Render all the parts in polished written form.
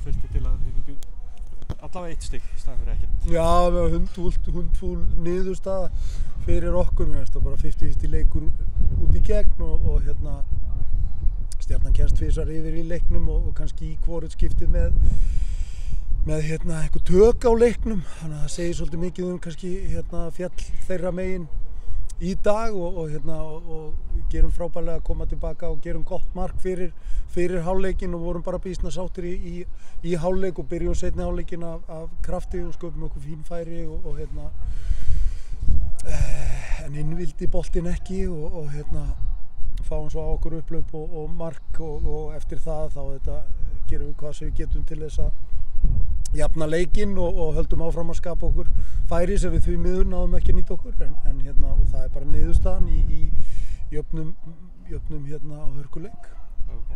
þurfti til að þið fengju allavega 1 stig í staðinn fyrir ekkert? Já, við varum hundfúl niðurstaða fyrir okkur. Mér finnst það bara 50-50 leikur út í gegn og Stjarnan kemst tvisvar yfir í leiknum og kannski í hvorugt skiptið með einhver tök á leiknum. Þannig að það segir svolítið mikið kannski fjall þeirra megin í dag og við gerum frábærlega að koma tilbaka og gerum gott mark fyrir hálfleikinn og vorum bara býsna sáttir í hálfleik og byrjum seinni hálfleikinn af krafti og sköpum okkur fín færi en innvildi boltinn ekki og fáum svo á okkur upplaup og mark og eftir það þá gerum við hvað sem við getum til þess að jafna leikinn og höldum áfram að skapa okkur færi sem við því miður náðum ekki að nýta okkur en og það bara niðurstaðan í jöfnum á hörkuleik.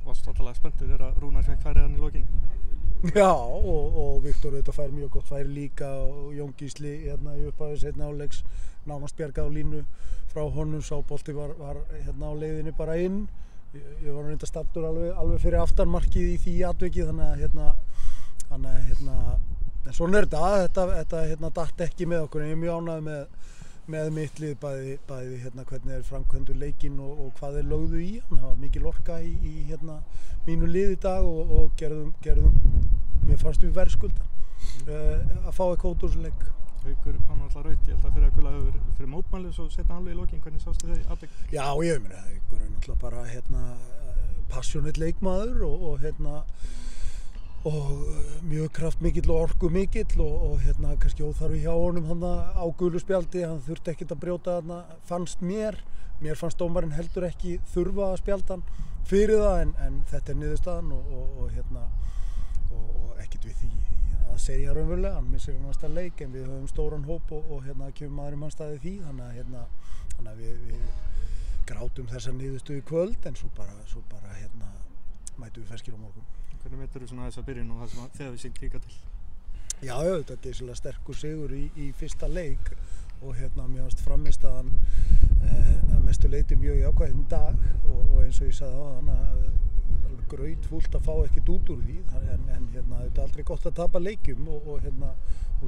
Varstu alltaf spenntur að Rúnar fékk færið hann í lokin? Já og Viktor fær mjög gott færi líka og Jón Gísli í upphafi seinni hálfleiks nánast bjargað á línu frá honum, sá bolti var á leiðinni bara inn. Ég var reynda staddur alveg fyrir aftanmarkið í því atviki þannig en svona þetta datt ekki með okkur en ég er mjög ánægður með mitt lið bæði hvernig þeir framkvæmdu leikinn og hvað þeir lögðu í hann. Það var mikil orka í mínu lið í dag og gerðum mér fannst við verðskulda að fá eitthvað út úr þessum leik. Haukur fann alltaf raut, ég held að fyrir að gula hefur verið fyrir mótmælið svo seinna alveg í lokin, hvernig sástu þau atvik? Já, ég meina Haukur náttúrulega bara passionate leikmaður og mjög kraftmikill og orkumikill og kannski óþarfi hjá honum á gulu spjaldi, hann þurfti ekkert að brjóta þarna, fannst mér fannst dómarinn heldur ekki þurfa að spjalda hann fyrir það en þetta niðurstaðan og ekkert við því að segja raunverulega, hann missir næsta leik en við höfum stóran hóp og kemur maður í mannstæði því þannig að við grátum þessa niðurstöðu í kvöld en svo bara mætum við ferskir á morgun. Hvernig metur þú þessa byrjun og það sem þið hafið sýnt hingað til? Já, þetta er geysilega sterkur sigur í fyrsta leik og mér fannst frammistaðan að mestu leyti mjög jákvæð í dag og eins og ég sagði áðan alveg grautfúlt að fá ekkert út úr því en þetta er aldrei gott að tapa leikjum og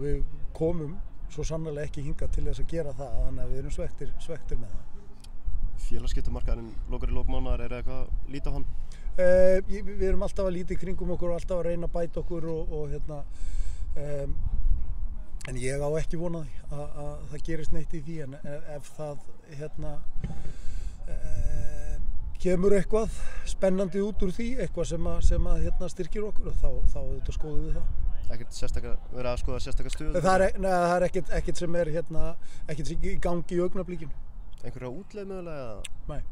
við komum svo sannarlega ekki hingað til þess að gera það þannig að við erum svektir með það. Félagsskiptamarkaðurinn lokar í lok mánaðar, er eitthvað að líta á hann? Við erum alltaf að líta í kringum okkur og alltaf að reyna að bæta okkur en ég á ekki von á því að það gerist neitt í því en ef það kemur eitthvað spennandi út úr því, eitthvað sem styrkir okkur þá auðvitað skoðum við það. Ekkert verið að skoða sérstaka stöðu? Það er ekkert sem er ekkert í gangi í augnablikinu. Einhverja útleið mögulega? Nei.